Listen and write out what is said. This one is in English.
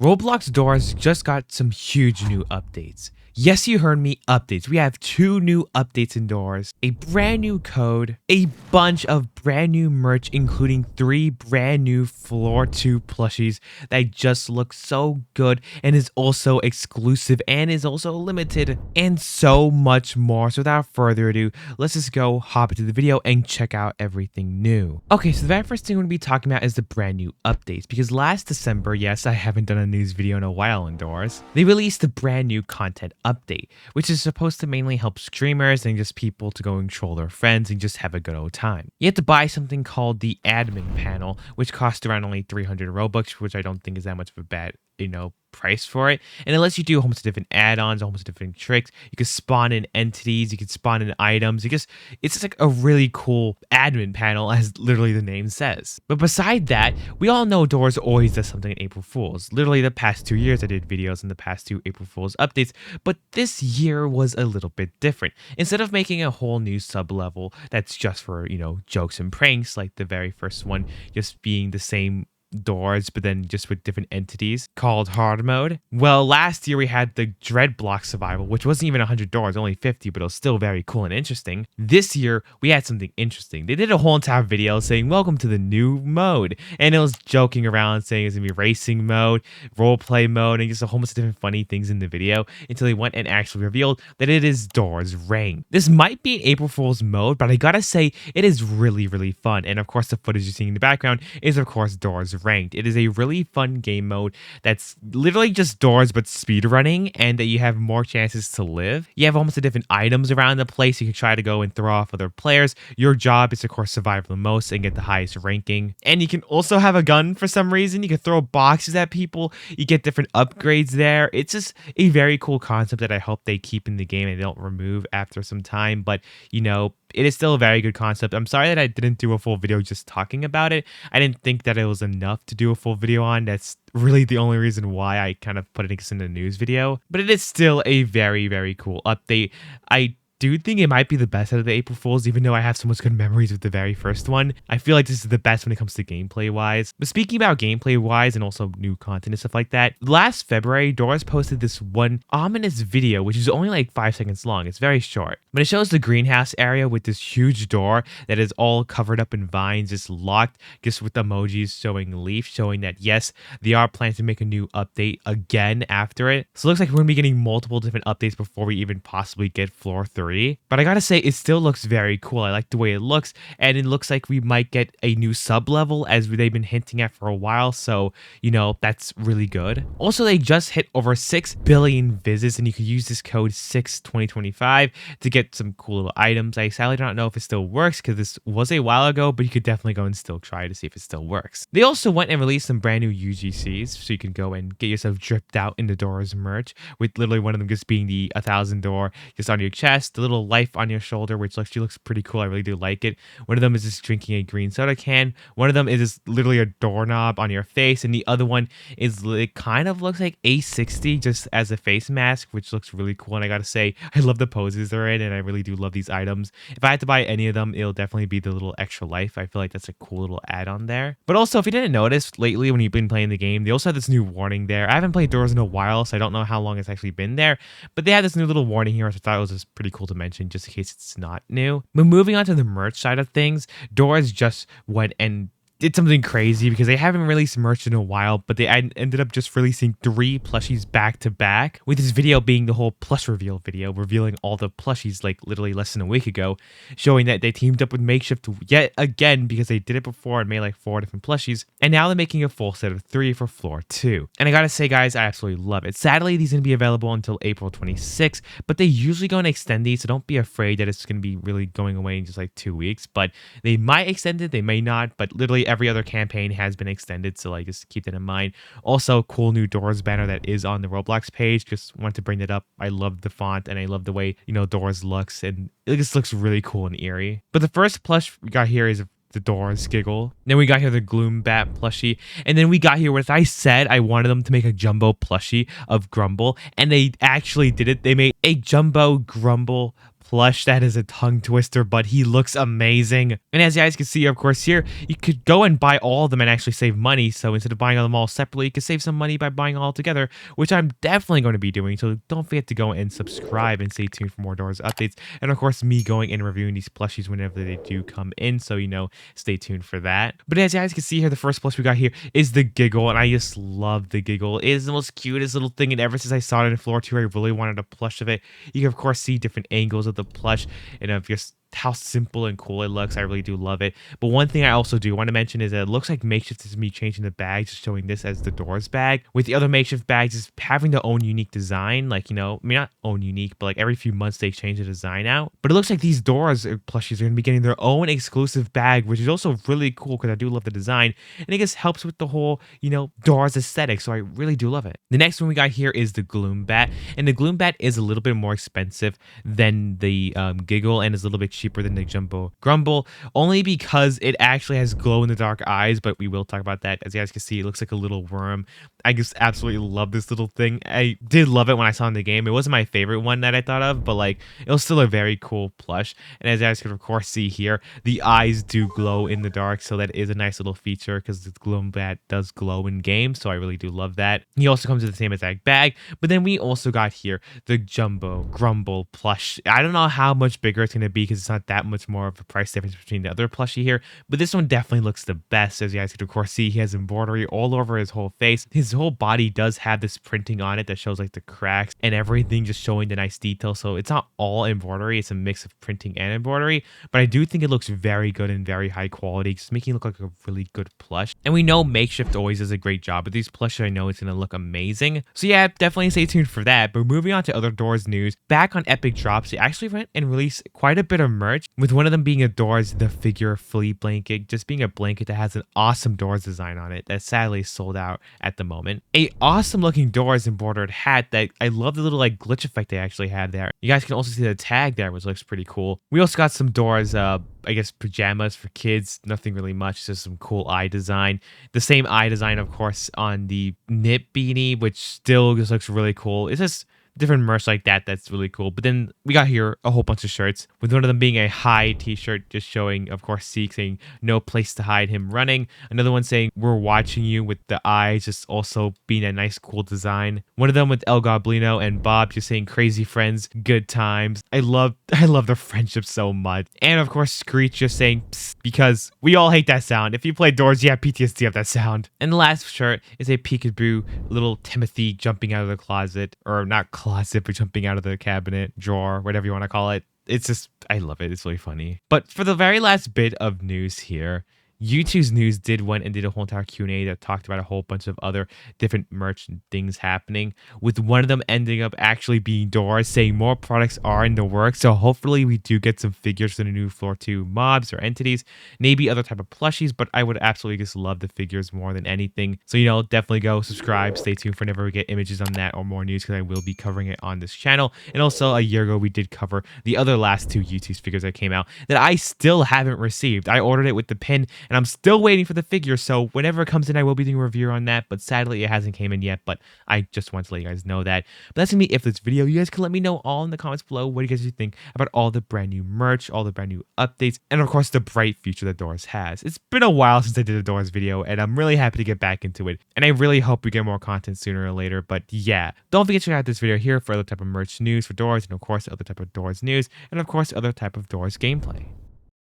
Roblox doors just got some huge new updates. Yes, you heard me, updates. We have 2 new updates indoors, a brand new code, a bunch of brand new merch, including 3 brand new Floor 2 plushies that just look so good and is also exclusive and is also limited, and so much more. So without further ado, let's just go hop into the video and check out everything new. Okay, so the very first thing we're going to be talking about is the brand new updates, because last December, yes, I haven't done a news video in a while indoors, they released a brand new content update, which is supposed to mainly help streamers and just people to go and troll their friends and just have a good old time. You have to buy something called the admin panel, which costs around only 300 Robux, which I don't think is that much of a bad, price for it. And it lets you do a whole bunch of different add-ons, a whole bunch of different tricks. You can spawn in entities, you can spawn in items. It's just like a really cool admin panel, as literally the name says. But beside that, we all know Doors always does something in April Fools. Literally the past 2 years I did videos in the past 2 April Fools updates, but this year was a little bit different. Instead of making a whole new sub-level that's just for, jokes and pranks, like the very first one just being the same doors, but then just with different entities called hard mode. Well, last year we had the Dread Block survival, which wasn't even 100 doors, only 50, but it was still very cool and interesting. This year we had something interesting. They did a whole entire video saying welcome to the new mode, and it was joking around saying it's gonna be racing mode, roleplay mode, and just a whole bunch of different funny things in the video until they went and actually revealed that it is Doors Ranked. This might be an April Fool's mode, but I gotta say it is really, really fun. And of course the footage you're seeing in the background is of course Doors Ranked. It is a really fun game mode that's literally just doors but speed running, and that you have more chances to live. You have almost different items around the place. You can try to go and throw off other players. Your job is of course survive the most and get the highest ranking. And you can also have a gun for some reason. You can throw boxes at people. You get different upgrades there. It's just a very cool concept that I hope they keep in the game and they don't remove after some time. But it is still a very good concept. I'm sorry that I didn't do a full video just talking about it. I didn't think that it was enough to do a full video on. That's really the only reason why I kind of put it in the news video. But it is still a very, very cool update. I do think it might be the best out of the April Fools, even though I have so much good memories with the very first one. I feel like this is the best when it comes to gameplay wise. But speaking about gameplay wise and also new content and stuff like that, last February, Doors posted this one ominous video, which is only like 5 seconds long. It's very short, but it shows the greenhouse area with this huge door that is all covered up in vines, just locked, just with emojis showing leaf, showing that yes, they are planning to make a new update again after it. So it looks like we're gonna be getting multiple different updates before we even possibly get floor 3. But I gotta say, it still looks very cool. I like the way it looks, and it looks like we might get a new sub-level as they've been hinting at for a while, so, that's really good. Also, they just hit over 6 billion visits, and you can use this code 62025 to get some cool little items. I sadly don't know if it still works, because this was a while ago, but you could definitely go and still try to see if it still works. They also went and released some brand new UGCs, so you can go and get yourself dripped out in the Doors merch, with literally one of them just being the 1,000 door just on your chest, the little life on your shoulder, which actually looks pretty cool. I really do like it. One of them is just drinking a green soda can. One of them is just literally a doorknob on your face, and the other one is, it kind of looks like A60 just as a face mask, which looks really cool. And I gotta say, I love the poses they're in, and I really do love these items. If I had to buy any of them, it'll definitely be the little extra life. I feel like that's a cool little add-on there. But also, if you didn't notice lately when you've been playing the game, they also have this new warning there. I haven't played Doors in a while, so I don't know how long it's actually been there, but they had this new little warning here, which I thought was just pretty cool to mention, just in case it's not new. But moving on to the merch side of things, Doors just went and did something crazy, because they haven't released merch in a while, but they ended up just releasing 3 plushies back to back, with this video being the whole plush reveal video, revealing all the plushies like literally less than a week ago, showing that they teamed up with Makeshift yet again, because they did it before and made like 4 different plushies, and now they're making a full set of 3 for floor 2. And I gotta say, guys, I absolutely love it. Sadly, these are gonna be available until April 26th, but they usually go and extend these, so don't be afraid that it's gonna be really going away in just like 2 weeks. But they might extend it, they may not, but literally every other campaign has been extended, so like just keep that in mind. Also, cool new Doors banner that is on the Roblox page. Just want to bring that up. I love the font, and I love the way Doors looks, and it just looks really cool and eerie. But the first plush we got here is the Doors Giggle. Then we got here the Gloom Bat plushie, and then we got here what I said I wanted them to make a jumbo plushie of Grumble, and they actually did it. They made a jumbo Grumble plush that is a tongue twister, but he looks amazing. And as you guys can see, of course, here, you could go and buy all of them and actually save money. So instead of buying them all separately, you could save some money by buying all together, which I'm definitely going to be doing. So don't forget to go and subscribe and stay tuned for more Doors updates. And of course, me going and reviewing these plushies whenever they do come in. So, stay tuned for that. But as you guys can see here, the first plush we got here is the Giggle. And I just love the Giggle. It is the most cutest little thing. And ever since I saw it in Floor 2, I really wanted a plush of it. You can, of course, see different angles of the plush and of just how simple and cool it looks. I really do love it. But one thing I also do want to mention is that it looks like Makeshift is me changing the bag, just showing this as the Doors bag. With the other Makeshift bags, is having their own unique design. Like, I mean, not own unique, but like every few months they change the design out. But it looks like these Doors plushies are going to be getting their own exclusive bag, which is also really cool because I do love the design. And it just helps with the whole, Doors aesthetic. So I really do love it. The next one we got here is the Gloom Bat. And the Gloom Bat is a little bit more expensive than the Giggle and is a little bit cheaper than the Jumbo Grumble, only because it actually has glow in the dark eyes, but we will talk about that. As you guys can see, it looks like a little worm. I just absolutely love this little thing. I did love it when I saw it in the game. It wasn't my favorite one that I thought of, but like it was still a very cool plush. And as you guys can of course see here, the eyes do glow in the dark, so that is a nice little feature because the Gloom Bat does glow in game, so I really do love that. He also comes with the same exact bag, but then we also got here the Jumbo Grumble plush. I don't know how much bigger it's going to be because it's not that much more of a price difference between the other plushie here, but this one definitely looks the best. As you guys can of course see, he has embroidery all over his whole face. His whole body does have this printing on it that shows like the cracks and everything, just showing the nice detail. So it's not all embroidery, it's a mix of printing and embroidery, but I do think it looks very good and very high quality, just making it look like a really good plush. And we know Makeshift always does a great job with these plushies. I know it's going to look amazing, so yeah, definitely stay tuned for that. But moving on to other Doors news, back on Epic Drops, they actually went and released quite a bit of merch, with one of them being a Doors the figure flea blanket, just being a blanket that has an awesome Doors design on it that sadly is sold out at the moment. A awesome looking Doors embroidered hat that I love, the little like glitch effect they actually had there. You guys can also see the tag there, which looks pretty cool. We also got some Doors I guess pajamas for kids, nothing really much, just some cool eye design. The same eye design of course on the knit beanie, which still just looks really cool. It's just different merch like that that's really cool. But then we got here a whole bunch of shirts, with one of them being a Hide t-shirt, just showing of course Zeke saying no place to hide, him running. Another one saying we're watching you, with the eyes just also being a nice cool design. One of them with El Goblino and Bob just saying crazy friends, good times. I love their friendship so much. And of course Screech just saying psst, because we all hate that sound. If you play Doors, you have PTSD of that sound. And the last shirt is a peekaboo little Timothy jumping out of the closet, or not closet, but jumping out of the cabinet, drawer, whatever you want to call it. It's just, I love it. It's really funny. But for the very last bit of news here, YouTube's news did went and did a whole entire Q&A that talked about a whole bunch of other different merch and things happening, with one of them ending up actually being Doors, saying more products are in the works. So hopefully we do get some figures for the new Floor 2 mobs or entities, maybe other type of plushies, but I would absolutely just love the figures more than anything. So, definitely go subscribe, stay tuned for whenever we get images on that or more news, because I will be covering it on this channel. And also a year ago, we did cover the other last two YouTube figures that came out that I still haven't received. I ordered it with the pin, and I'm still waiting for the figure, so whenever it comes in, I will be doing a review on that, but sadly, it hasn't came in yet, but I just want to let you guys know that. But that's gonna be it for this video. You guys can let me know all in the comments below what you guys think about all the brand new merch, all the brand new updates, and of course, the bright future that Doors has. It's been a while since I did a Doors video, and I'm really happy to get back into it, and I really hope we get more content sooner or later. But yeah, don't forget to check out this video here for other type of merch news for Doors, and of course, other type of Doors news, and of course, other type of Doors gameplay.